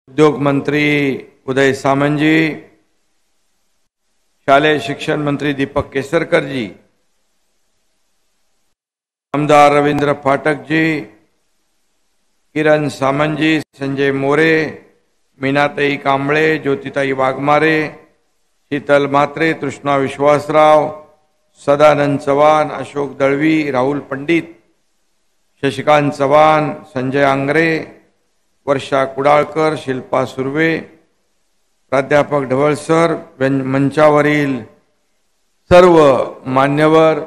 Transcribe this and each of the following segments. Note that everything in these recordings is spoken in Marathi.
उद्योग मंत्री उदय सामंत जी, शालेय शिक्षण मंत्री दीपक केसरकर जी, आमदार रवींद्र फाटक जी, किरण सामंत जी, संजय मोरे, मीनाताई कांबळे, ज्योतिताई वाघमारे, शीतल म्हात्रे, तृष्णा विश्वासराव, सदानंद चव्हाण, अशोक दळवी, राहुल पंडित, शशिकांत चव्हाण, संजय आंग्रे, वर्षा कुडाळकर, शिल्पा सुर्वे, प्राध्यापक ढवळ सर, मंचावरील सर्व मान्यवर,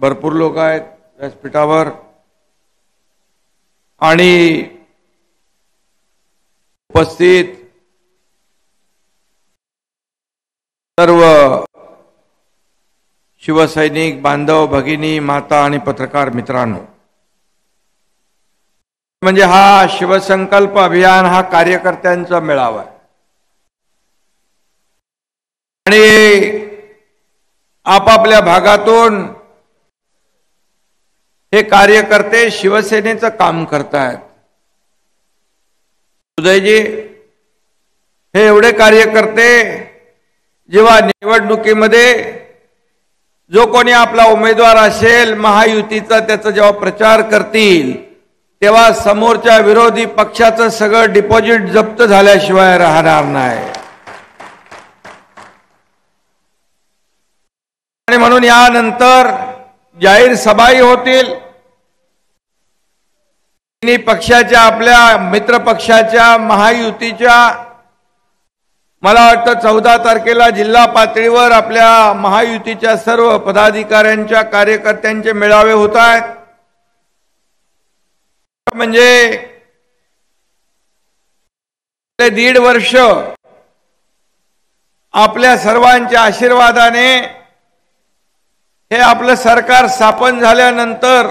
भरपूर लोक आहेत व्यासपीठावर, आणि उपस्थित सर्व शिवसैनिक बांधव, भगिनी, माता आणि पत्रकार मित्रांनो, म्हणजे हा शिवसंकल्प अभियान हा कार्यकर्त्यांचा मेळावा आहे आणि आपापल्या भागातून हे कार्यकर्ते शिवसेनेचं काम करतायत। उदयजी, हे एवढे कार्यकर्ते जेव्हा निवडणुकीमध्ये जो कोणी आपला उमेदवार असेल महायुतीचा त्याचा जेव्हा प्रचार करतील तेव्हा समोरच्या विरोधी पक्षाचं सगळं डिपॉझिट जप्त झाल्याशिवाय राहणार नाही। आणि म्हणून यानंतर जाहीर सभाही होतील। तिन्ही पक्षाच्या, आपल्या मित्र पक्षाच्या, महायुतीच्या, मला वाटतं 14 तारखेला जिल्हा पातळीवर आपल्या महायुतीच्या सर्व पदाधिकाऱ्यांच्या, कार्यकर्त्यांचे मेळावे होत आहेत। म्हणजे 1.5 वर्ष आपल्या सर्वांच्या आशीर्वादाने हे आपलं सरकार स्थापन झाल्यानंतर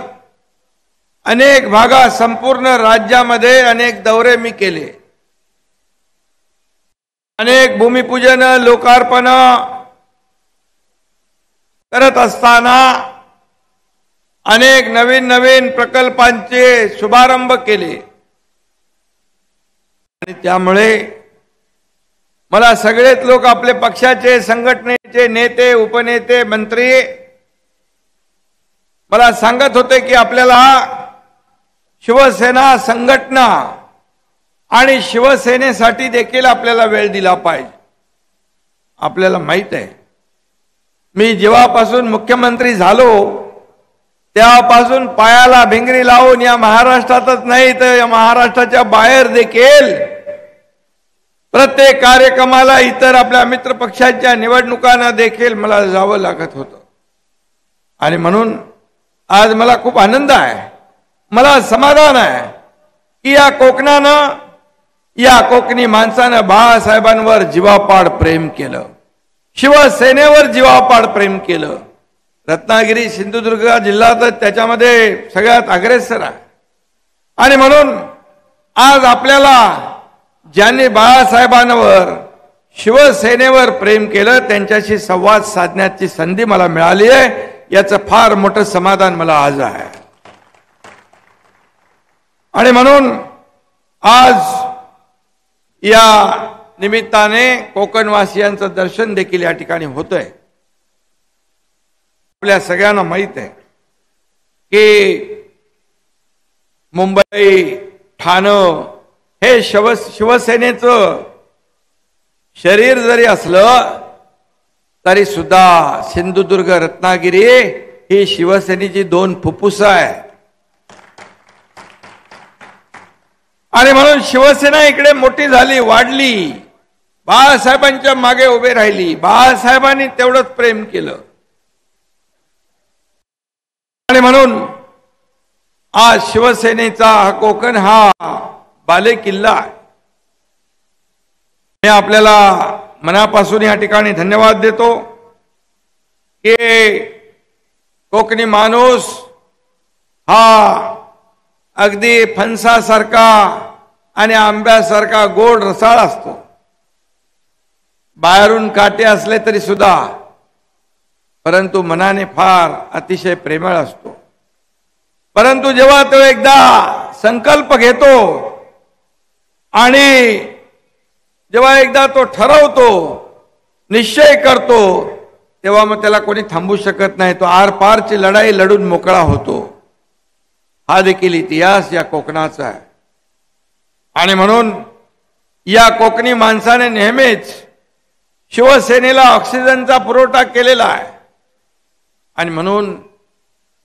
अनेक भागात, संपूर्ण राज्यामध्ये अनेक दौरे मी केले, अनेक भूमिपूजन, लोकार्पण करत असताना अनेक नवीन नवीन प्रकल्पांचे शुभारंभ केले आणि त्यामुळे मला सगळेच लोक, आपले पक्षाचे, संघटनेचे नेते, उपनेते, मंत्री मला सांगत होते की आपल्याला शिवसेना संघटना आणि शिवसेनेसाठी देखील आपल्याला वेळ दिला पाहिजे। आपल्याला माहित आहे, मी जेव्हापासून मुख्यमंत्री झालो तेव्हापासून पायाला भिंगरी लावून या महाराष्ट्रातच नाही तर या महाराष्ट्राच्या बाहेर देखील प्रत्येक कार्यक्रमाला, इतर आपल्या मित्र पक्षाच्या निवडणुकांना देखील मला जावं लागत होतं। आणि म्हणून आज मला खूप आनंद आहे, मला समाधान आहे की या कोकणानं, या कोकणी माणसानं बाळासाहेबांवर जीवापाड प्रेम केलं, शिवसेनेवर जीवापाड प्रेम केलं। रत्नागिरी, सिंधुदुर्ग जिल्हा तर त्याच्यामध्ये सगळ्यात अग्रेसर आहे। आणि म्हणून आज आपल्याला ज्यांनी बाळासाहेबांवर, शिवसेनेवर प्रेम केलं त्यांच्याशी संवाद साधण्याची संधी मला मिळाली आहे, याचं फार मोठं समाधान मला आज आहे। आणि म्हणून आज या निमित्ताने कोकणवासियांचं दर्शन देखील या ठिकाणी होतंय। आपल्या सगळ्यांना माहित आहे की मुंबई, ठाणे हे शिवसेनेचं शरीर जरी असलं तरी सुद्धा सिंधुदुर्ग, रत्नागिरी ही शिवसेनेची 2 फुफ्फुसं आहे। आणि म्हणून शिवसेना इकडे मोठी झाली, वाढली, बाळासाहेबांच्या मागे उभे राहिली, बाळासाहेबांनी तेवढंच प्रेम केलं। आणि म्हणून आज शिवसेनेचा हा कोकण हा बालेकिल्ला आहे। मी आपल्याला मनापासून या ठिकाणी धन्यवाद देतो की कोकणी माणूस हा अगदी फणसासारखा आणि आंब्यासारखा गोड रसाळ असतो। बाहेरून काटे असले तरी सुद्धा, परंतु मनाने फार अतिशय प्रेमळ असतो। परंतु जेव्हा तो एकदा संकल्प घेतो आणि जेव्हा एकदा तो ठरवतो, निश्चय करतो, तेव्हा मग त्याला कोणी थांबू शकत नाही. तो आरपारची लढाई लढून मोकळा होतो. हा देखील इतिहास या कोकणाचा आहे. आणि म्हणून या कोकणी माणसाने नेहमीच शिवसेनेला ऑक्सिजनचा पुरवठा केलेला आहे. आणि म्हणून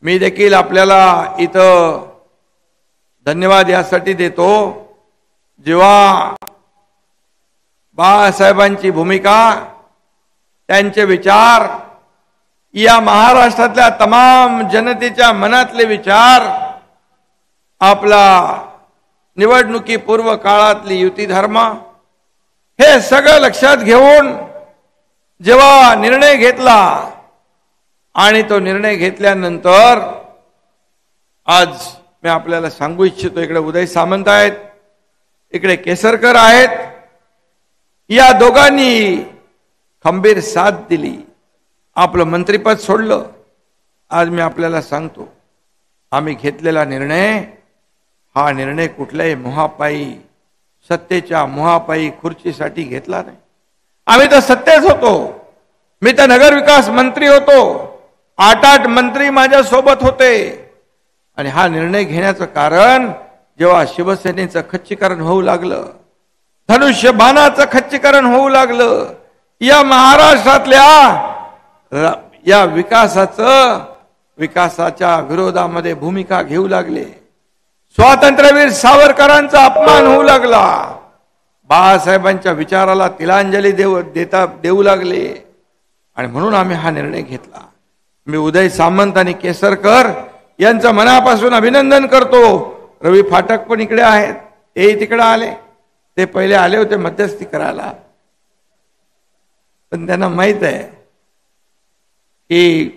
मी देखील आपल्याला इथं धन्यवाद यासाठी देतो, जेव्हा बाळासाहेबांची भूमिका, त्यांचे विचार या महाराष्ट्रातल्या तमाम जनतेच्या मनातले विचार, आपला निवडणुकीपूर्व काळातली युती धर्म, हे सगळं लक्षात घेऊन जेव्हा निर्णय घेतला, आणि तो निर्णय घेतल्यानंतर आज मी आपल्याला सांगू इच्छितो, इकडे उदय सामंत आहेत, इकडे केसरकर आहेत, या दोघांनी खंबीर साथ दिली, आपलं मंत्रिपद सोडलं. आज मी आपल्याला सांगतो, आम्ही घेतलेला निर्णय, हा निर्णय कुठल्याही मोहापायी, सत्तेच्या मोहापायी खुर्चीसाठी घेतला नाही. आम्ही तर सत्तेच होतो. मी तर नगरविकास मंत्री होतो. 8 मंत्री माझ्या सोबत होते. आणि हा निर्णय घेण्याचं कारण, जेव्हा शिवसेनेचं खच्चीकरण होऊ लागलं, धनुष्यबाणाचं खच्चीकरण होऊ लागलं, या महाराष्ट्रातल्या या विकासाच्या विरोधामध्ये भूमिका घेऊ लागले, स्वातंत्र्यवीर सावरकरांचा अपमान होऊ लागला, बाळासाहेबांच्या विचाराला तिलांजली देऊ लागले. आणि म्हणून आम्ही हा निर्णय घेतला. मी उदय सामंत आणि केसरकर यांचं मनापासून अभिनंदन करतो. रवी फाटक पण इकडे आहेत, ते तिकडे आले. ते पहिले आले होते मध्यस्थी करायला, पण त्यांना माहित आहे की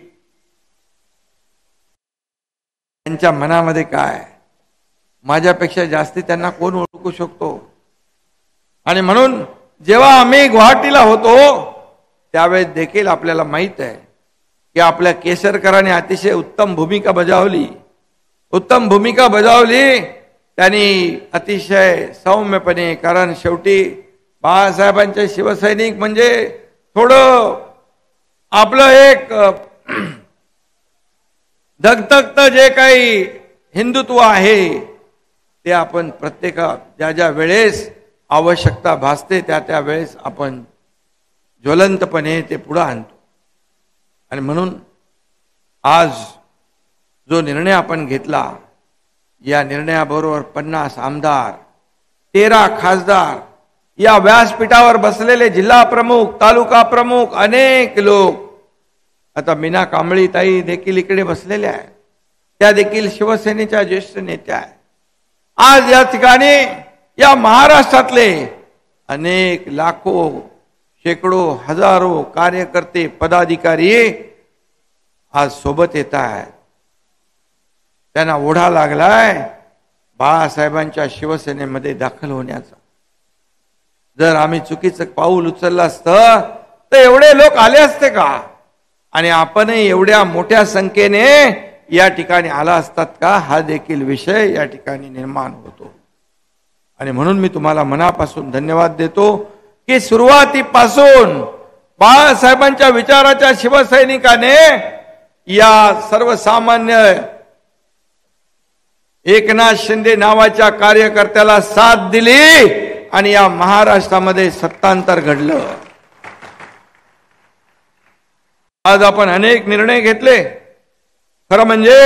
त्यांच्या मनामध्ये काय, माझ्यापेक्षा जास्ती त्यांना कोण ओळखू शकतो. आणि म्हणून जेव्हा आम्ही गुवाहाटीला होतो, त्यावेळेस देखील आपल्याला माहित आहे की आपल्या केसरकरांनी अतिशय उत्तम भूमिका बजावली. त्यांनी अतिशय सौम्यपणे, कारण शेवटी बाळासाहेबांचे शिवसैनिक म्हणजे थोडं आपलं एक धगधगतं जे काही हिंदुत्व आहे, ते आपण ज्या ज्या वेळेस आवश्यकता भासते त्या वेळेस आपण ज्वलंतपणे ते पुढे आणतो. आणि म्हणून आज जो निर्णय आपण घेतला, या निर्णयाबरोबर 50 आमदार, 13 खासदार, या व्यासपीठावर बसलेले जिल्हा प्रमुख, तालुका प्रमुख, अनेक लोक, आता मीना कांबळीताई देखील इकडे बसलेल्या आहेत, त्या देखील शिवसेनेच्या ज्येष्ठ नेत्या आहेत. आज या ठिकाणी या महाराष्ट्रातले अनेक लाखो, शेकडो, हजारो कार्यकर्ते, पदाधिकारी आज सोबत येत आहेत. त्यांना ओढा लागलाय बाळासाहेबांच्या शिवसेनेमध्ये दाखल होण्याचा. जर आम्ही चुकीचं पाऊल उचललं असतं तर एवढे लोक आले असते का? आणि आपणही एवढ्या मोठ्या संख्येने या ठिकाणी आला असतात का? हा देखील विषय या ठिकाणी निर्माण होतो. आणि म्हणून मी तुम्हाला मनापासून धन्यवाद देतो की सुरुवातीपासून बाळासाहेबांच्या विचाराच्या शिवसैनिकाने या सर्वसामान्य एकनाथ शिंदे नावाच्या कार्यकर्त्याला साथ दिली आणि या महाराष्ट्रामध्ये सत्तांतर घडलं. आज आपण अनेक निर्णय घेतले. खरं म्हणजे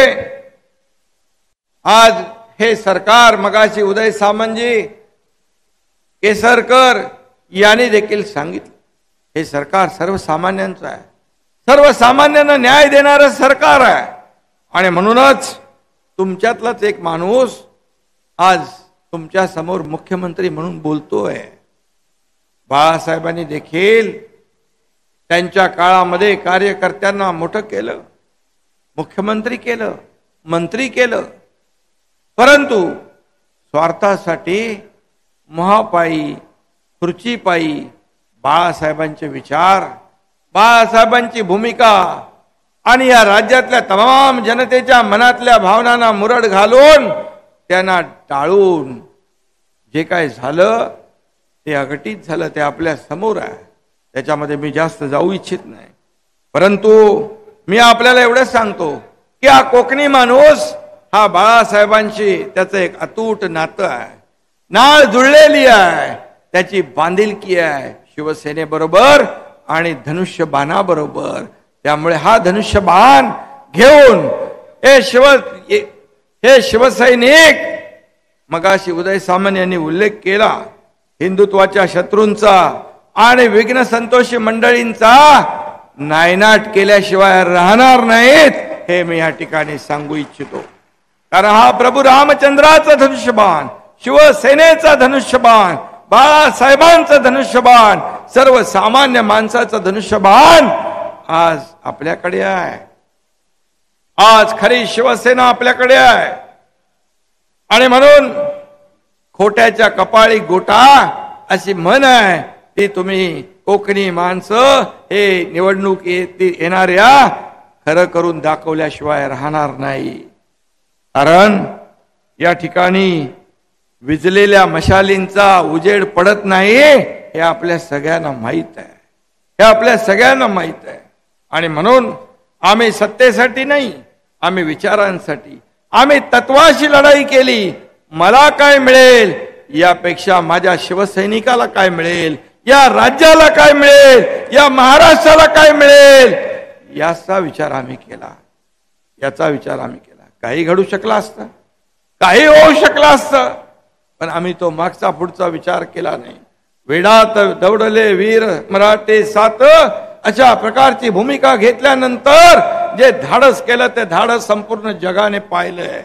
आज हे सरकार, मगाशी उदय सामंतजी, केसरकर यांनी देखील सांगितलं, हे सरकार सर्वसामान्यांचं आहे, सर्वसामान्यांना न्याय देणारं सरकार आहे. आणि म्हणूनच तुमच्यातलाच एक माणूस आज तुमच्या समोर मुख्यमंत्री म्हणून बोलतोय. बाळासाहेबांनी देखील त्यांच्या काळामध्ये कार्यकर्त्यांना मोठं केलं, मुख्यमंत्री केलं, मंत्री केलं. परंतु स्वार्थासाठी, मोहापायी, खुर्चीपायी बाळासाहेबांचे विचार, बाळासाहेबांची भूमिका आणि या राज्यातल्या तमाम जनतेच्या मनातल्या भावनांना मुरड घालून, त्यांना टाळून जे काय झालं ते अघटित झालं, ते आपल्या समोर आहे. त्याच्यामध्ये मी जास्त जाऊ इच्छित नाही. परंतु मी आपल्याला एवढंच सांगतो की हा कोकणी माणूस हा बाळासाहेबांशी त्याचं एक अतूट नातं आहे, नाळ जुळलेली आहे, त्याची बांधिलकी आहे शिवसेनेबरोबर आणि धनुष्यबाणाबरोबर. त्यामुळे हा धनुष्यबाण घेऊन हे शिवसैनिक, मगाशी उदय सामंत यांनी उल्लेख केला हिंदुत्वाच्या शत्रूंचा आणि विघ्न संतोषी मंडळींचा नायनाट केल्याशिवाय राहणार नाहीत, हे मी या ठिकाणी सांगू इच्छितो. कारण हा प्रभू रामचंद्राचा धनुष्यबाण, शिवसेनेचा धनुष्यबाण, बाळासाहेबांचं धनुष्यबाण, सर्वसामान्य माणसाचं धनुष्यबाण आज आपल्याकडे आहे. आज खरी शिवसेना आपल्याकडे आहे. आणि म्हणून खोट्याच्या कपाळी गोटा अशी म्हण आहे, ती तुम्ही कोकणी माणसं हे निवडणूक येणाऱ्या खरं करून दाखवल्याशिवाय राहणार नाही. कारण या ठिकाणी विजलेल्या मशालींचा उजेड पडत नाही, हे आपल्या सगळ्यांना माहीत आहे, हे आपल्या सगळ्यांना माहीत आहे. आणि म्हणून आम्ही सत्तेसाठी नाही, आम्ही विचारांसाठी, आम्ही तत्वाशी लढाई केली. मला काय मिळेल यापेक्षा माझ्या शिवसैनिकाला काय मिळेल, या राज्याला काय मिळेल, या महाराष्ट्राला काय मिळेल, याचा विचार आम्ही केला. याचा विचार आम्ही केला. काही घडू शकला असतं, काही होऊ शकलं असतं, पण आम्ही तो मागचा पुढचा विचार केला नाही. वेडात दौडले वीर मराठे सात, अशा प्रकारची भूमिका घेतल्यानंतर जे धाडस केलं ते धाडस संपूर्ण जगाने पाहिलंय.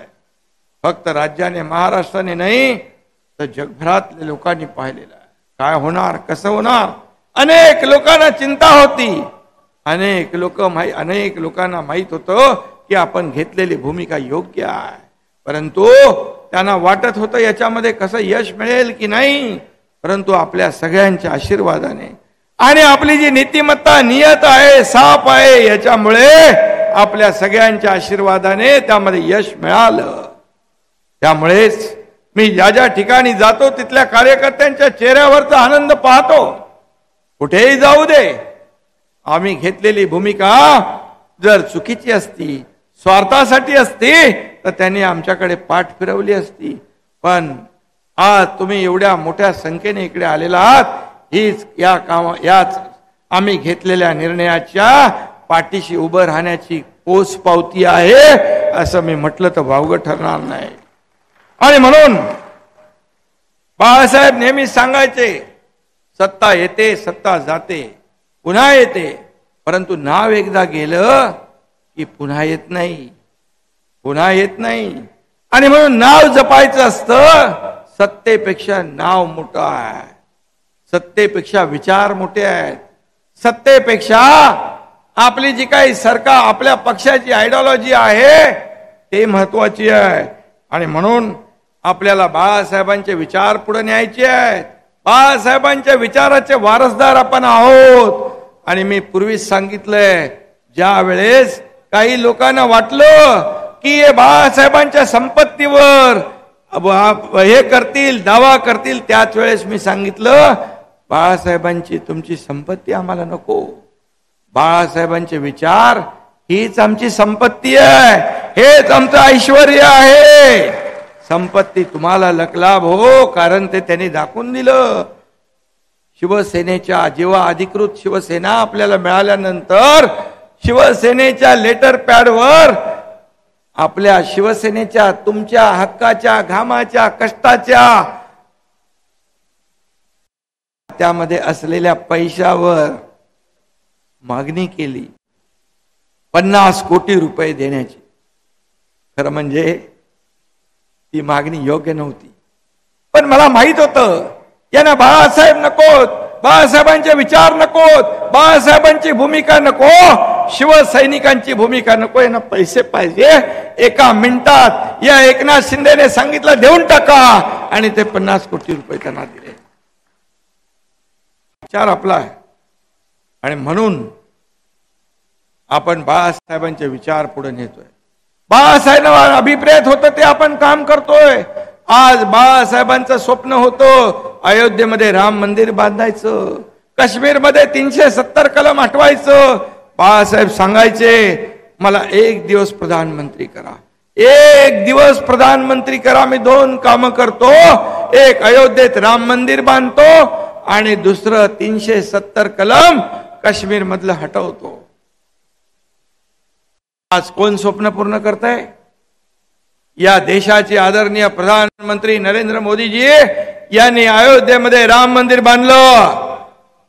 फक्त राज्याने महाराष्ट्राने नाही तर जगभरातल्या लोकांनी पाहिलेलं आहे. काय होणार, कसं होणार, अनेक लोकांना चिंता होती. अनेक लोकांना माहित होतं की आपण घेतलेली भूमिका योग्य आहे, परंतु त्यांना वाटत होतं याच्यामध्ये कसं यश मिळेल की नाही. परंतु आपल्या सगळ्यांच्या आशीर्वादाने आणि आपली जी नीतिमत्ता, नियत आहे, साफ आहे, याच्यामुळे आपल्या सगळ्यांच्या आशीर्वादाने त्यामध्ये यश मिळालं. त्यामुळेच मी ज्या ज्या ठिकाणी जातो तिथल्या कार्यकर्त्यांच्या चेहऱ्यावरचा आनंद पाहतो. कुठेही जाऊ दे, आम्ही घेतलेली भूमिका जर चुकीची असती, स्वार्थासाठी असती, तर त्यांनी आमच्याकडे पाठ फिरवली असती. पण आज तुम्ही एवढ्या मोठ्या संख्येने इकडे आलेला आहात, हीच याच आम्ही घेतलेल्या निर्णयाच्या पाठीशी उभं राहण्याची पोचपावती आहे, असं मी म्हटलं तर वावगं ठरणार नाही. आणि म्हणून बाळासाहेब नेहमी सांगायचे, सत्ता येते, सत्ता जाते, पुन्हा येते, परंतु नाव एकदा गेलं की पुन्हा येत नाही, पुन्हा येत नाही. आणि म्हणून नाव जपायचं असतं. सत्तेपेक्षा नाव मोठं आहे, सत्तेपेक्षा विचार मोठे आहेत, सत्तेपेक्षा आपली जी काही सरकार, आपल्या पक्षाची आयडिओलॉजी आहे ते महत्वाची आहे. आणि म्हणून आपल्याला बाळासाहेबांचे विचार पुढे न्यायचे आहेत. बाळासाहेबांच्या विचाराचे वारसदार आपण आहोत. आणि मी पूर्वीच सांगितलंय, ज्या वेळेस काही लोकांना वाटलं की हे बाळासाहेबांच्या संपत्तीवर हे करतील, दावा करतील, त्याच वेळेस मी सांगितलं, बाळासाहेबांची तुमची संपत्ती आम्हाला नको. बाळासाहेबांचे विचार हीच आमची संपत्ती आहे, हेच आमचं ऐश्वर्य आहे. संपत्ती तुम्हाला लकलाभ हो, कारण ते त्यांनी दाखवून दिलं. शिवसेनेच्या जेव्हा अधिकृत शिवसेना आपल्याला मिळाल्यानंतर शिवसेनेच्या लेटर पॅडवर आपल्या शिवसेनेच्या, तुमच्या हक्काच्या, घामाच्या, कष्टाच्या त्यामध्ये असलेल्या पैशावर मागणी केली 50 कोटी रुपये देण्याची. खरं म्हणजे ती मागणी योग्य नव्हती, पण मला माहित होतं यांना बाळासाहेब नकोत, बाळासाहेबांचे विचार नकोत, बाळासाहेबांची भूमिका नको, शिवसैनिकांची भूमिका नको, यांना पैसे पाहिजे. एका मिनिटात या एकनाथ शिंदेने सांगितलं देऊन टाका, आणि ते 50 कोटी रुपये त्यांना दिले. विचार आपला आहे. आणि म्हणून आपण बाळासाहेबांचे विचार पुढे नेतोय. बाळासाहेबांना अभिप्रेत होतं ते आपण काम करतोय. आज बाळासाहेबांचं स्वप्न होतं अयोध्येमध्ये राम मंदिर बांधायचं, काश्मीरमध्ये 370 कलम हटवायचं. बाळासाहेब सांगायचे मला 1 दिवस प्रधानमंत्री करा, 1 दिवस प्रधानमंत्री करा, मी 2 कामं करतो. एक अयोध्येत राम मंदिर बांधतो आणि दुसरं 370 कलम काश्मीर मधलं हटवतो. आज कोण स्वप्न पूर्ण करताय? या देशाचे आदरणीय प्रधानमंत्री नरेंद्र मोदीजी यांनी अयोध्येमध्ये राम मंदिर बांधलं.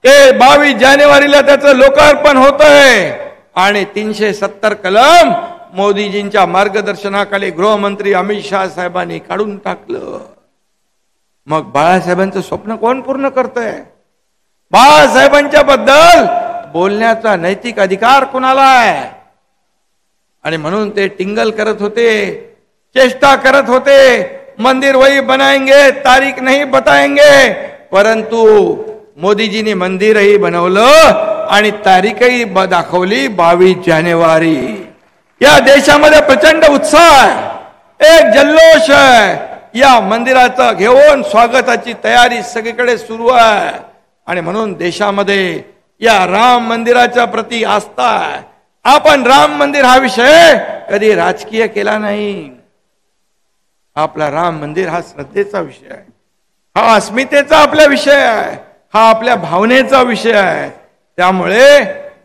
ते 22 जानेवारीला त्याचं लोकार्पण होतंय आणि 370 कलम मोदीजींच्या मार्गदर्शनाखाली गृहमंत्री अमित शाह साहेबांनी काढून टाकलं. मग बाळासाहेबांचं स्वप्न कोण पूर्ण करतंय? बाळासाहेबांच्या बद्दल बोलण्याचा नैतिक अधिकार कुणाला आहे? आणि म्हणून ते टिंगल करत होते, चेष्टा करत होते, मंदिर वही बनाएंगे, तारीख नहीं बताएंगे. परंतु मोदीजींनी मंदिरही बनवलं आणि तारीखही दाखवली 22 जानेवारी. या देशामध्ये प्रचंड उत्साह आहे, एक जल्लोष आहे. या मंदिराचं घेऊन स्वागताची तयारी सगळीकडे सुरू आहे. आणि म्हणून देशामध्ये या राम मंदिराच्या प्रति आस्था आहे. आपण राम मंदिर हा विषय कधी राजकीय केला नाही. आपला राम मंदिर हा श्रद्धेचा विषय आहे, हा अस्मितेचा आपला विषय आहे, हा आपल्या भावनेचा विषय आहे. त्यामुळे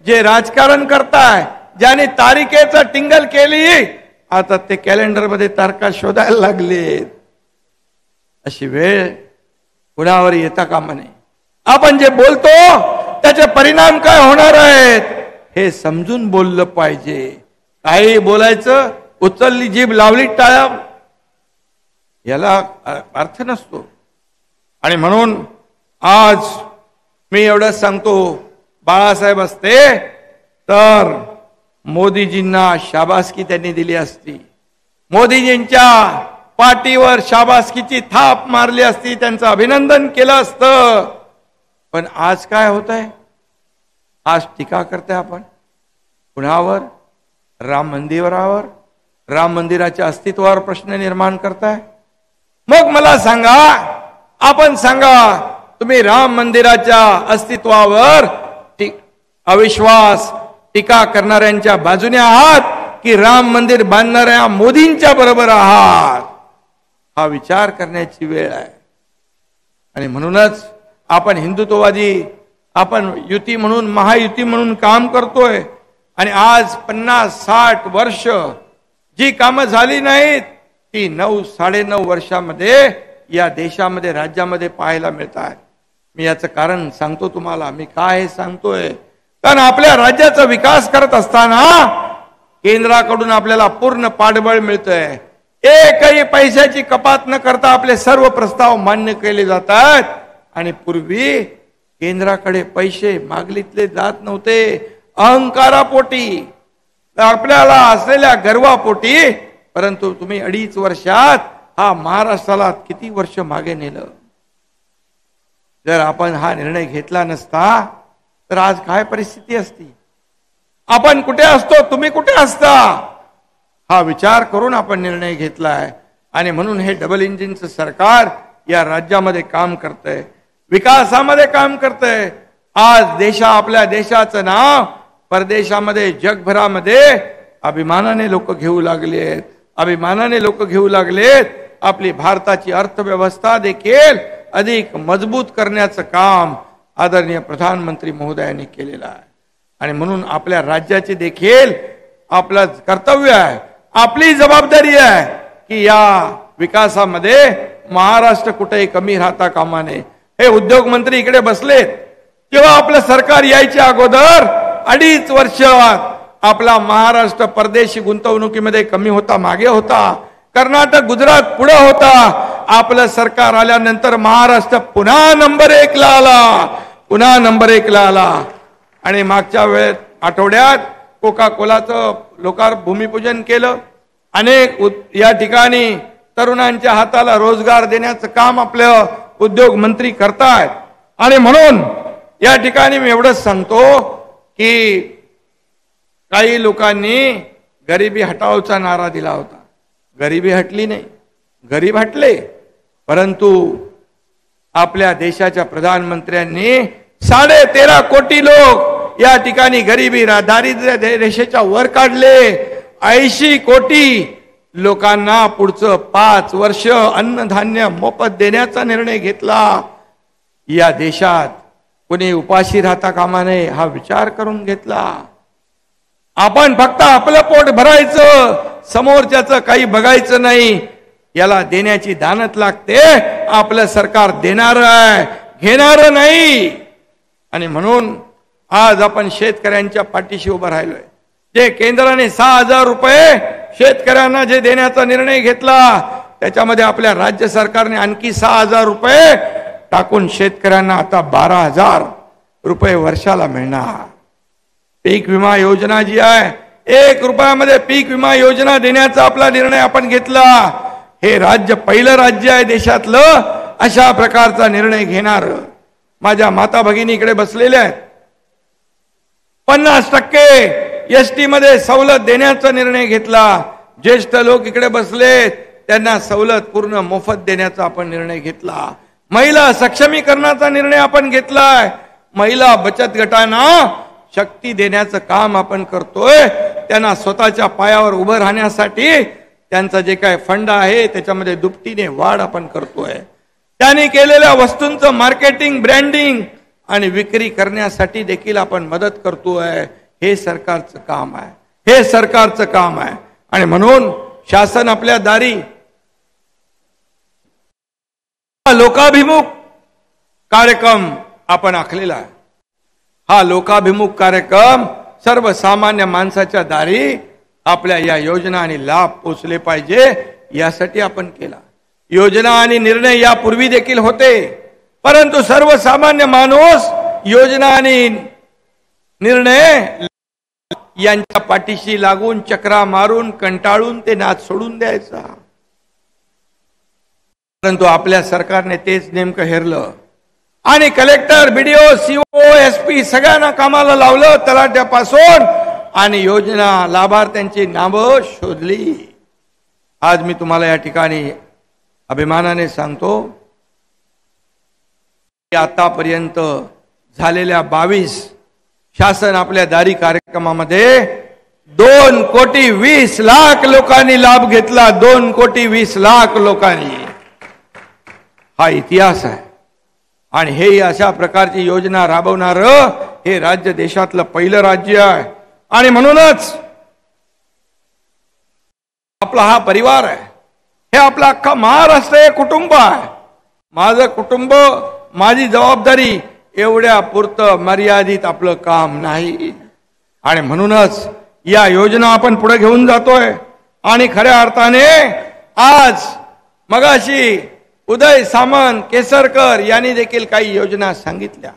जे राजकारण करताय, ज्याने तारिकेचा टिंगल केली, आता ते कॅलेंडर मध्ये तारखा शोधायला लागलेत. अशी वेळ कुणावर येता कामा नये. आपण जे बोलतो त्याचे परिणाम काय होणार आहेत हे समजून बोललं पाहिजे. काही बोलायचं, उचलली जीभ लावली टाळ्या, याला अर्थ नसतो. आणि म्हणून आज मी एवढंच सांगतो, बाळासाहेब असते तर मोदीजींना शाबासकी त्यांनी दिली असती, मोदीजींच्या पाठीवर शाबासकीची थाप मारली असती, त्यांचं अभिनंदन केलं असतं. पण आज काय होत आहे? आज टीका करताय आपण कुणावर? राम मंदिरावर, राम मंदिराच्या अस्तित्वावर प्रश्न निर्माण करताय. मग मला सांगा, आपण सांगा, तुम्ही राम मंदिराच्या अस्तित्वावर अविश्वास टीका करणाऱ्यांच्या बाजूने आहात की राम मंदिर बांधणाऱ्या मोदींच्या बरोबर आहात? हा विचार करण्याची वेळ आहे. आणि म्हणूनच आपण हिंदुत्ववादी, आपण युती म्हणून, महायुती म्हणून काम करतोय. आणि आज 50-60 वर्ष जी कामं झाली नाहीत ती 9-9.5 वर्षामध्ये या देशामध्ये, राज्यामध्ये पाहायला मिळतात. मी याचं कारण सांगतो तुम्हाला. मी काय हे सांगतोय कारण आपल्या राज्याचा विकास करत असताना केंद्राकडून आपल्याला पूर्ण पाठबळ मिळतंय. एकही पैशाची कपात न करता आपले सर्व प्रस्ताव मान्य केले जातात. आणि पूर्वी केंद्राकडे पैसे मागलीतले जात नव्हते, अहंकारापोटी, आपल्याला असलेल्या गर्वापोटी. परंतु तुम्ही 2.5 वर्षात हा महाराष्ट्राला किती वर्ष मागे नेलं. जर आपण हा निर्णय घेतला नसता तर आज काय परिस्थिती असती? आपण कुठे असतो, तुम्ही कुठे असता? हा विचार करून आपण निर्णय घेतलाय. आणि म्हणून हे डबल इंजिनचं सरकार या राज्यामध्ये काम करतंय, विकासामध्ये काम करतंय. आज आपल्या देशाचं नाव परदेशामध्ये, जगभरामध्ये अभिमानाने लोक घेऊ लागलेत, अभिमानाने लोक घेऊ लागलेत. आपली भारताची अर्थव्यवस्था देखील अधिक मजबूत करण्याचं काम आदरणीय प्रधानमंत्री महोदयांनी केलेलं आहे. आणि म्हणून आपल्या राज्याचे देखील आपलं कर्तव्य आहे, आपली जबाबदारी आहे की या विकासामध्ये महाराष्ट्र कुठेही कमी राहता कामा नये. हे उद्योग मंत्री इकडे बसलेत, तेव्हा आपलं सरकार यायच्या अगोदर 2.5 वर्षात आपला महाराष्ट्र परदेशी गुंतवणुकीमध्ये कमी होता, मागे होता. कर्नाटक, गुजरात पुढे होता. आपलं सरकार आल्यानंतर महाराष्ट्र पुन्हा नंबर 1 ला आला, पुन्हा नंबर 1 ला आला. आणि मागच्या आठवड्यात कोका कोलाचं भूमिपूजन केलं. अनेक या ठिकाणी तरुणांच्या हाताला रोजगार देण्याचं काम आपले उद्योग मंत्री करतायत. आणि म्हणून या ठिकाणी मी एवढंच सांगतो की काही लोकांनी गरिबी हटावचा नारा दिला होता. गरिबी हटली नाही, गरीब हटले. परंतु आपल्या देशाच्या प्रधानमंत्र्यांनी 13.5 कोटी लोक या ठिकाणी गरिबी दारिद्र्य रेषेच्या वर काढले. 80 कोटी लोकांना पुढचं 5 वर्ष अन्नधान्य मोफत देण्याचा निर्णय घेतला. या देशात कोणी उपाशी राहता कामा नये हा विचार करून घेतला. आपण फक्त आपलं पोट भरायचं, समोरच्याचं काही बघायचं नाही. याला देण्याची दानत लागते. आपलं सरकार देणार आहे, घेणार नाही. आणि म्हणून आज आपण शेतकऱ्यांच्या पाठीशी उभं राहिलोय. जे केंद्राने 6,000 रुपये शेतकऱ्यांना जे देण्याचा निर्णय घेतला, त्याच्यामध्ये आपल्या राज्य सरकारने आणखी 6,000 रुपये टाकून शेतकऱ्यांना आता 12,000 रुपये वर्षाला मिळणार. पीक विमा योजना जी आहे, 1 रुपयामध्ये पीक विमा योजना देण्याचा आपला निर्णय आपण घेतला. हे राज्य पहिलं राज्य आहे देशातलं अशा प्रकारचा निर्णय घेणार. माझ्या माता भगिनी इकडे बसलेल्या आहेत. 50% एसटी मध्ये सवलत देण्याचा निर्णय घेतला. ज्येष्ठ लोक इकडे बसलेत, त्यांना सवलत पूर्ण मोफत देण्याचा आपण निर्णय घेतला. महिला सक्षमीकरणाचा निर्णय आपण घेतलाय. महिला बचत गटांना शक्ती देण्याचं काम आपण करतोय. त्यांना स्वतःच्या पायावर उभं राहण्यासाठी त्यांचा जे काय फंड आहे त्याच्यामध्ये दुपटीने वाढ आपण करतोय. त्यांनी केलेल्या वस्तूंचं मार्केटिंग, ब्रँडिंग आणि विक्री करण्यासाठी देखील आपण मदत करतोय. हे सरकारचं काम आहे, हे सरकारचं काम आहे. आणि म्हणून शासन आपल्या दारी लोकाभिमुख कार्यक्रम आपण आखलेला आहे. हा लोकाभिमुख कार्यक्रम सर्वसामान्य माणसाच्या दारी आपल्या या योजना आणि लाभ पोचले पाहिजे यासाठी आपण केला. योजना आणि निर्णय यापूर्वी देखील होते, परंतु सर्वसामान्य माणूस योजना आणि निर्णय यांच्या पाठीशी लागून चक्रा मारून कंटाळून ते नाद सोडून द्यायचा. परंतु आपल्या सरकारने तेच नेमकं हेरलं आणि कलेक्टर, बीडीओ, सीओ, एसपी सगळ्यांना कामाला लावलं, तलाट्यापासून, आणि योजना लाभार्थ्यांची नावं शोधली. आज मी तुम्हाला या ठिकाणी अभिमानाने सांगतो की आतापर्यंत झालेल्या 22 शासन आपल्या दारी कार्यक्रमामध्ये 2,20,00,000 लोकांनी लाभ घेतला. 2,20,00,000 लोकांनी. हा इतिहास आहे. आणि हे अशा प्रकारची योजना राबवणार हे राज्य देशातलं पहिलं राज्य आहे. आणि म्हणूनच आपला हा परिवार आहे, हे आपला अख्खा महाराष्ट्र हे कुटुंब आहे. माझं कुटुंब, माझी जबाबदारी एवढ्या पुरतं मर्यादित आपलं काम नाही. आणि म्हणूनच या योजना आपण पुढे घेऊन जातोय. आणि खऱ्या अर्थाने आज मगाशी उदय सामंत, केसरकर यांनी देखील काही योजना सांगितल्या.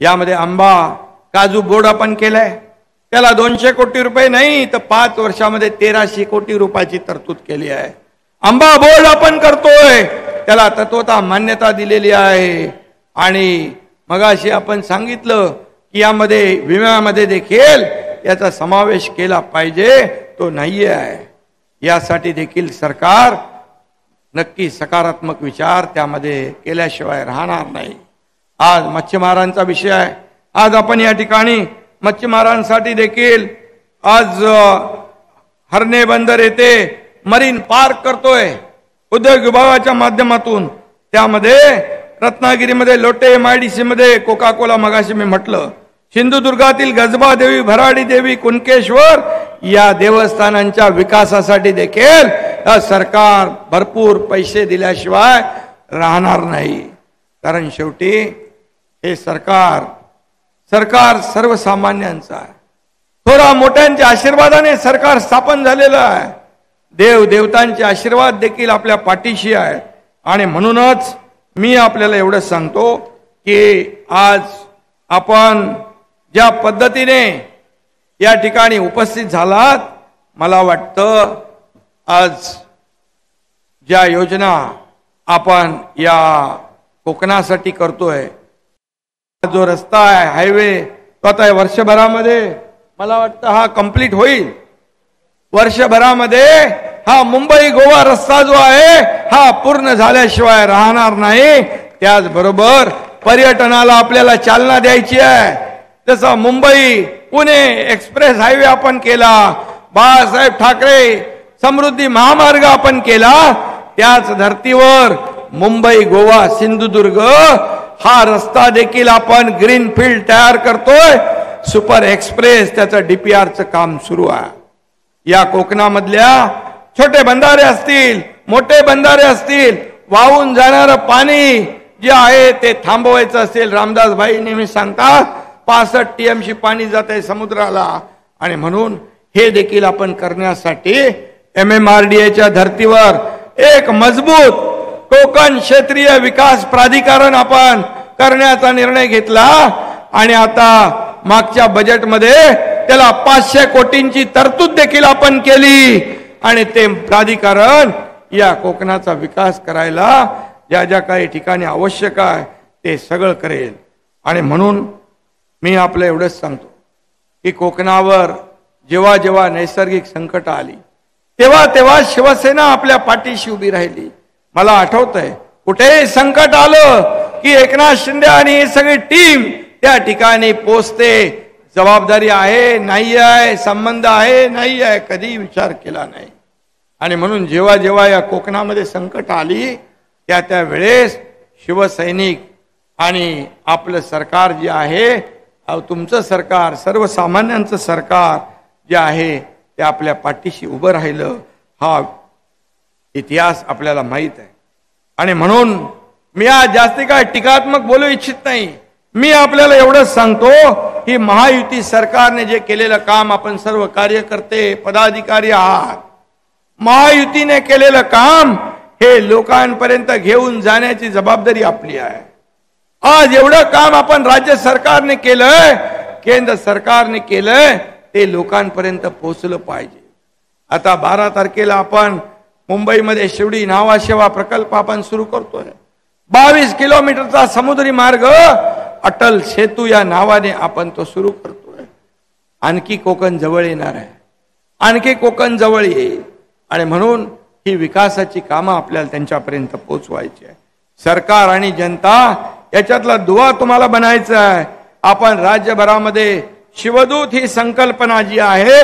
यामध्ये आंबा काजू बोर्ड आपण केलंय. त्याला 200 कोटी रुपये नाही तर 5 वर्षामध्ये 1300 कोटी रुपयाची तरतूद केली आहे. आंबा बोर्ड आपण करतोय, त्याला तत्वता मान्यता दिलेली आहे. आणि मगाशी आपण सांगितलं की यामध्ये विम्यामध्ये देखील याचा समावेश केला पाहिजे, तो नाहीये आहे. यासाठी देखील सरकार नक्की सकारात्मक विचार त्यामध्ये केल्याशिवाय राहणार नाही. आज मच्छीमारांचा विषय आहे. आज आपण या ठिकाणी मच्छीमारांसाठी देखील आज हरणे बंदर येथे मरीन पार्क करतोय उद्योग विभागाच्या माध्यमातून. त्यामध्ये रत्नागिरीमध्ये लोटे, MIDC मध्ये कोका कोला, मगाशी मी म्हटलं, सिंधुदुर्गातील गजबा देवी, भराडी देवी, कुणकेश्वर या देवस्थानांच्या विकासासाठी देखील सरकार भरपूर पैसे दिल्याशिवाय राहणार नाही. कारण शेवटी हे सरकार सर्वसामान्यांचं आहे. थोडा मोठ्यांच्या आशीर्वादाने सरकार स्थापन झालेलं आहे. देव देवतांचे आशीर्वाद देखील आपल्या पाठीशी आहेत. आणि म्हणूनच मी आपल्याला एवढं सांगतो की आज आपण ज्या पद्धतीने या ठिकाणी उपस्थित झालात, मला वाटतं आज ज्या योजना आपण या कोकणासाठी करतोय, जो रस्ता आहे, हायवे, तो आता वर्षभरामध्ये मला वाटतं हा कंप्लीट होईल. वर्षभरामध्ये हा मुंबई गोवा रस्ता जो आहे हा पूर्ण झाल्याशिवाय राहणार नाही. त्याचबरोबर पर्यटनाला आपल्याला चालना द्यायची आहे. जसं मुंबई पुणे एक्सप्रेस हायवे आपण केला, बाळासाहेब ठाकरे समृद्धी महामार्ग आपण केला, त्याच धर्तीवर मुंबई गोवा सिंधुदुर्ग हा रस्ता देखील आपण ग्रीनफील्ड तयार करतोय. सुपर एक्सप्रेस त्याचं डीपीआरचं काम सुरू आहे. या कोकणामधल्या छोटे बंधारे असतील, मोठे बंधारे असतील, वाहून जाणारं पाणी जे आहे ते थांबवायचं असेल. रामदास भाई नेहमी सांगतात 65 TMC पाणी जात आहे समुद्राला, आणि म्हणून हे देखील आपण करण्यासाठी MMRDAच्या धर्तीवर एक मजबूत कोकण क्षेत्रीय विकास प्राधिकरण आपण करण्याचा निर्णय घेतला. आणि आता मागच्या बजेटमध्ये त्याला 500 कोटींची तरतूद देखील आपण केली. आणि ते प्राधिकरण या कोकणाचा विकास करायला ज्या ज्या काही ठिकाणी आवश्यक आहे ते सगळं करेल. आणि म्हणून मी आपलं एवढंच सांगतो की कोकणावर जेव्हा जेव्हा नैसर्गिक संकट आली तेव्हा तेव्हा शिवसेना आपल्या पाठीशी उभी राहिली. मला आठवतंय कुठेही संकट आलं की एकनाथ शिंदे आणि ही सगळी टीम त्या ठिकाणी पोचते. जबाबदारी आहे नाही आहे, संबंध आहे नाही आहे, कधी विचार केला नाही. आणि म्हणून जेव्हा जेव्हा या कोकणामध्ये संकट आली त्या त्या वेळेस शिवसैनिक आणि आपलं सरकार जे आहे, तुमचं सरकार, सर्वसामान्यांचं सरकार जे आहे ते आपल्या पाठीशी उभं राहिलं. हा इतिहास आपल्याला माहित आहे. आणि म्हणून मी आज जास्ती काय टीकात्मक बोलू इच्छित नाही. मी आपल्याला एवढंच सांगतो की महायुती सरकारने जे केलेलं काम, आपण सर्व कार्यकर्ते पदाधिकारी आहात, महायुतीने केलेलं काम हे लोकांपर्यंत घेऊन जाण्याची जबाबदारी आपली आहे. आज एवढं काम आपण राज्य सरकारने केलंय, केंद्र सरकारने केलंय, ते लोकांपर्यंत पोहोचलं पाहिजे. आता 12 तारखेला आपण मुंबईमध्ये शिवडी नावाशेवा प्रकल्प आपण सुरू करतोय. 22 किलोमीटरचा समुद्री मार्ग अटल सेतू या नावाने आपण तो सुरू करतोय. आणखी कोकण जवळ येणार आहे, आणखी कोकण जवळ येईल. आणि म्हणून ही विकासाची कामं आपल्याला त्यांच्यापर्यंत पोहोचवायची आहे. सरकार आणि जनता याच्यातला दुवा तुम्हाला बनायचा आहे. आपण राज्यभरामध्ये शिवदूत ही संकल्पना जी आहे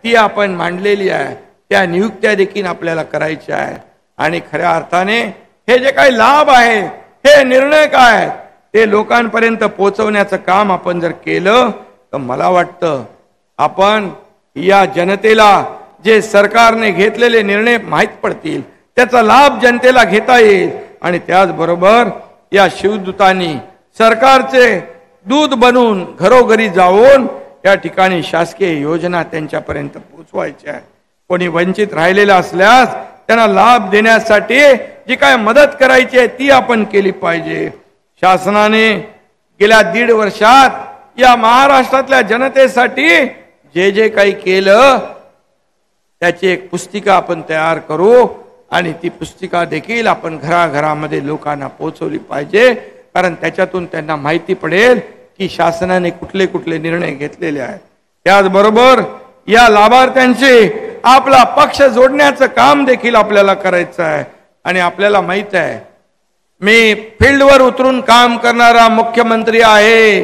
ती आपण मांडलेली आहे. त्या नियुक्त्या देखील आपल्याला करायच्या आहे. आणि खऱ्या अर्थाने हे जे काही लाभ आहे, हे निर्णय काय ते लोकांपर्यंत पोहोचवण्याचं काम आपण जर केलं तर मला वाटतं आपण या जनतेला जे सरकारने घेतलेले निर्णय माहीत पडतील, त्याचा लाभ जनतेला घेता येईल. आणि त्याचबरोबर या शिवदूतांनी सरकारचे दूध बनून घरोघरी जाऊन या ठिकाणी शासकीय योजना त्यांच्यापर्यंत पोहोचवायच्या आहे. कोणी वंचित राहिलेला असल्यास त्यांना लाभ देण्यासाठी जी काय मदत करायची आहे ती आपण केली पाहिजे. शासनाने गेल्या 1.5 वर्षात या महाराष्ट्रातल्या जनतेसाठी जे जे काही केलं त्याची एक पुस्तिका आपण तयार करू. आणि ती पुस्तिका देखील आपण घराघरामध्ये लोकांना पोहोचवली पाहिजे. कारण त्याच्यातून त्यांना माहिती पडेल की शासनाने कुठले कुठले निर्णय घेतलेले आहेत. त्याचबरोबर या लाभार्थ्यांशी आपला पक्ष जोडण्याचं काम देखील आपल्याला करायचं आहे. आणि आपल्याला माहित आहे मी फील्डवर उतरून काम करणारा मुख्यमंत्री आहे,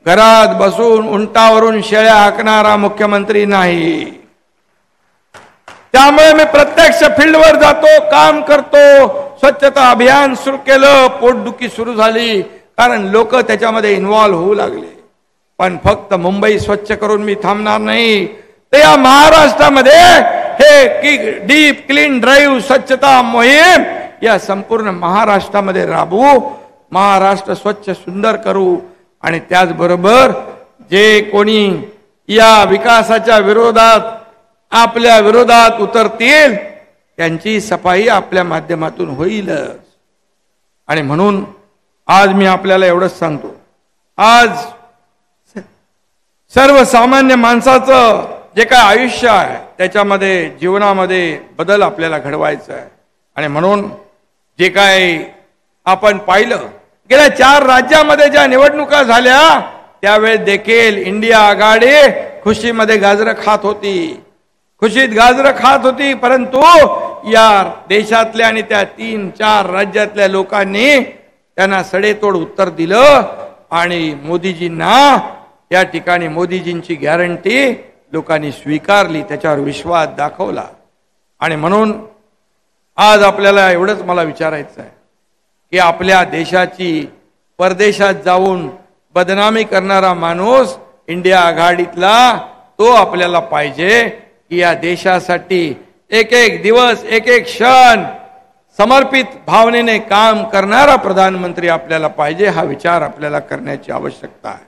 घरात बसून उंटावरून शेळ्या हाकणारा मुख्यमंत्री नाही. त्यामुळे मी प्रत्यक्ष फील्डवर जातो, काम करतो. स्वच्छता अभियान सुरू केलं, पोटदुखी सुरू झाली, कारण लोक त्याच्यामध्ये इन्व्हॉल्व होऊ लागले. पण फक्त मुंबई स्वच्छ करून मी थांबणार नाही. तर या महाराष्ट्रामध्ये हे डीप क्लीन ड्राईव्ह स्वच्छता मोहीम या संपूर्ण महाराष्ट्रामध्ये राबवू, महाराष्ट्र स्वच्छ सुंदर करू. आणि त्याचबरोबर जे कोणी या विकासाच्या विरोधात आपल्या विरोधात उतरतील त्यांची सफाई आपल्या माध्यमातून होईलच. आणि म्हणून आज मी आपल्याला एवढंच सांगतो, आज सर्वसामान्य माणसाचं जे काय आयुष्य आहे त्याच्यामध्ये जीवनामध्ये बदल आपल्याला घडवायचा आहे. आणि म्हणून जे काय आपण पाहिलं गेल्या 4 राज्यामध्ये ज्या निवडणुका झाल्या त्यावेळेस देखील इंडिया आघाडी खुशीमध्ये गाजरं खात होती, खुशीत गाजरं खात होती. परंतु या देशातल्या आणि त्या 3-4 राज्यातल्या लोकांनी त्यांना सडेतोड उत्तर दिलं आणि मोदीजींना या ठिकाणी मोदीजींची गॅरंटी लोकांनी स्वीकारली, त्याच्यावर विश्वास दाखवला. आणि म्हणून आज आपल्याला एवढंच मला विचारायचं आहे की आपल्या देशाची परदेशात जाऊन बदनामी करणारा माणूस इंडिया आघाडीतला तो आपल्याला पाहिजे की या देशासाठी एक एक दिवस एक एक क्षण समर्पित भावनेने काम करणारा प्रधानमंत्री आपल्याला पाहिजे. हा विचार आपल्याला करण्याची आवश्यकता आहे.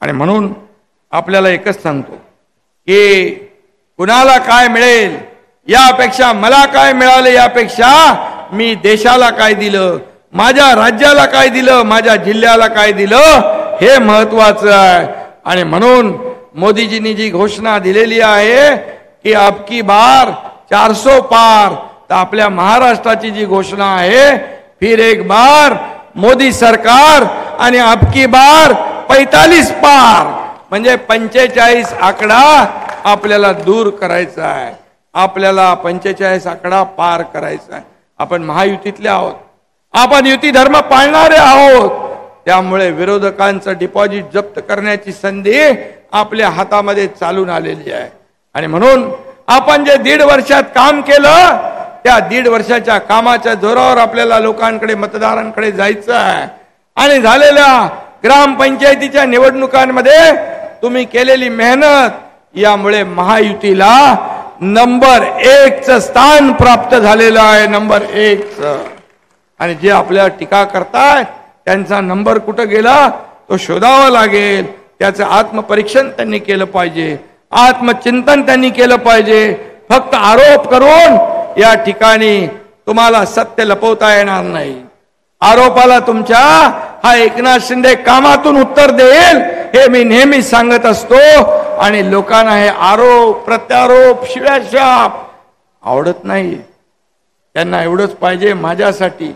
आणि म्हणून आपल्याला एकच सांगतो की कुणाला काय मिळेल यापेक्षा मला काय मिळाले, यापेक्षा मी देशाला काय दिलं, माझ्या राज्याला काय दिलं, माझ्या जिल्ह्याला काय दिलं हे महत्वाचं आहे. आणि म्हणून मोदीजींनी जी घोषणा दिलेली आहे की अब की बार 400 पार, तर आपल्या महाराष्ट्राची जी घोषणा आहे फिर एक बार मोदी सरकार आणि अब की बार 45 पार, म्हणजे 45 आकडा आपल्याला दूर करायचा आहे. आपल्याला 45 आकडा पार करायचा आहे. आपण महायुतीतले आहोत, आपण युती धर्म पाळणारे आहोत. त्यामुळे विरोधकांचं डिपॉझिट जप्त करण्याची संधी आपल्या हातामध्ये चालून आलेली आहे. आणि म्हणून आपण जे 1.5 वर्षात काम केलं त्या 1.5 वर्षाच्या कामाच्या जोरावर आपल्याला लोकांकडे मतदारांकडे जायचं आहे. आणि झालेल्या ग्रामपंचायतीच्या निवडणुकांमध्ये तुम्ही केलेली मेहनत यामुळे महायुतीला नंबर 1चं स्थान प्राप्त झालेलं आहे, नंबर 1चं. आणि जे आपल्याला टीका करतायत त्यांचा नंबर कुठं गेला तो शोधावा लागेल. त्याचं आत्मपरीक्षण त्यांनी केलं पाहिजे, आत्मचिंतन त्यांनी केलं पाहिजे. फक्त आरोप करून या ठिकाणी तुम्हाला सत्य लपवता येणार नाही. आरोपाला तुमच्या हा एकनाथ शिंदे कामातून उत्तर देईल हे मी नेहमी सांगत असतो. आणि लोकांना हे आरोप प्रत्यारोप शिव्याशाप आवडत नाही. त्यांना एवढंच पाहिजे, माझ्यासाठी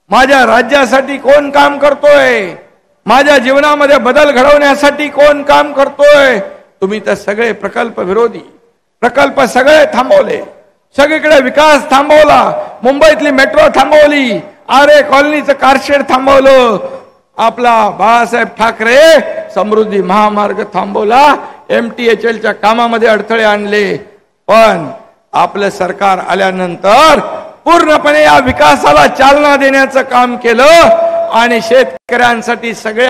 माझ्या राज्यासाठी कोण काम करतोय, माझ्या जीवनामध्ये बदल घडवण्यासाठी कोण काम करतोय. तुम्ही तर सगळे प्रकल्प विरोधी, प्रकल्प सगळे थांबवले, सगळीकडे विकास थांबवला. मुंबईतली मेट्रो थांबवली, आरे कॉलनीचं कारशेड थांबवलं, आपला बाळासाहेब ठाकरे समृद्धी महामार्ग थांबवला, MTHLच्या कामामध्ये अडथळे आणले. पण आपलं सरकार आल्यानंतर पूर्णपणे या विकासाला चालना देण्याचं काम केलं आणि शेतकऱ्यांसाठी सगळ्या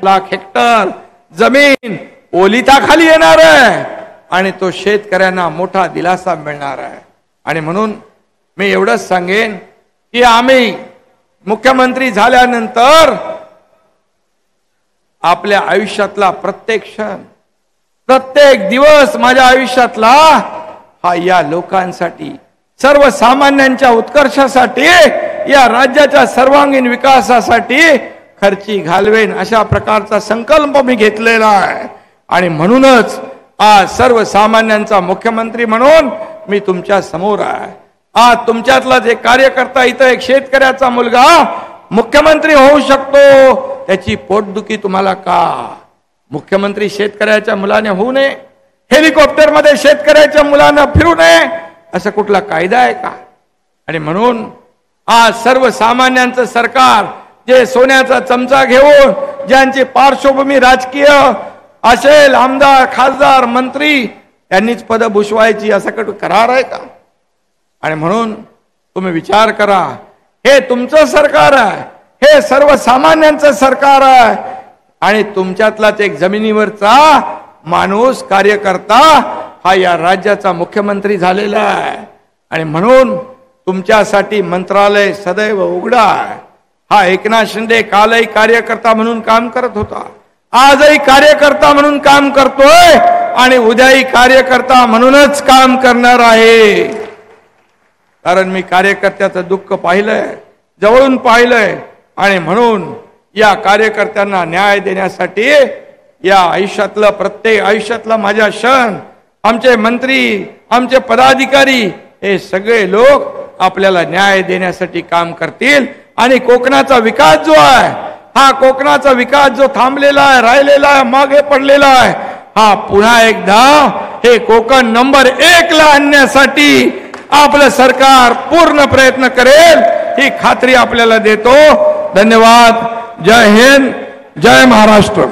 लाख हेक्टर जमीन ओलिताखाली येणार आहे आणि तो शेतकऱ्यांना मोठा दिलासा मिळणार आहे. आणि म्हणून मी एवढंच सांगेन की आम्ही मुख्यमंत्री झाल्यानंतर आपल्या आयुष्यातला प्रत्येक क्षण प्रत्येक दिवस माझ्या आयुष्यातला हा या लोकांसाठी, सर्वसामान्यांच्या उत्कर्षासाठी, या राज्याच्या सर्वांगीण विकासासाठी खर्ची घालवेन अशा प्रकारचा संकल्प मी घेतलेला आहे. आणि म्हणूनच आज सर्वसामान्यांचा मुख्यमंत्री म्हणून मी तुमच्या समोर आहे. आज तुमच्यातलाच एक कार्यकर्ता, इथं एक शेतकऱ्याचा मुलगा मुख्यमंत्री होऊ शकतो, त्याची पोटदुखी तुम्हाला का? मुख्यमंत्री शेतकऱ्याच्या मुलाने होऊ नये, हेलिकॉप्टर मध्ये शेतकऱ्याच्या मुलांना फिरू नये असा कुठला कायदा आहे का? आणि म्हणून आज सर्वसामान्यांचं सरकार, जे सोन्याचा चमचा घेऊन ज्यांची पार्श्वभूमी राजकीय असेल, आमदार खासदार मंत्री त्यांनीच पद भूषवायची असा कुठं करार आहे का? आणि म्हणून तुम्ही विचार करा, हे तुमचं सरकार आहे, हे सर्वसामान्यांचं सरकार आहे आणि तुमच्यातलाच एक जमिनीवरचा माणूस कार्यकर्ता हा या राज्याचा मुख्यमंत्री झालेला आहे. आणि म्हणून तुमच्यासाठी मंत्रालय सदैव उघडं आहे. हा एकनाथ शिंदे कालही कार्यकर्ता म्हणून काम करत होता, आजही कार्यकर्ता म्हणून काम करतोय आणि उद्याही कार्यकर्ता म्हणूनच काम करणार आहे. कारण मी कार्यकर्त्याचं दुःख पाहिलंय, जवळून पाहिलंय. आणि म्हणून या कार्यकर्त्यांना न्याय देण्यासाठी या आयुष्यातलं प्रत्येक आयुष्यातला माझ्या क्षण, आमचे मंत्री, आमचे पदाधिकारी हे सगळे लोक आपल्याला न्याय देण्यासाठी काम करतील. आणि कोकणाचा विकास जो आहे, हा कोकणाचा विकास जो थांबलेला आहे, राहिलेला आहे, मागे पडलेला आहे, हा पुन्हा एकदा हे कोकण नंबर 1 ला आणण्यासाठी आपलं सरकार पूर्ण प्रयत्न करेल ही खात्री आपल्याला देतो. धन्यवाद. जय हिंद, जय महाराष्ट्र.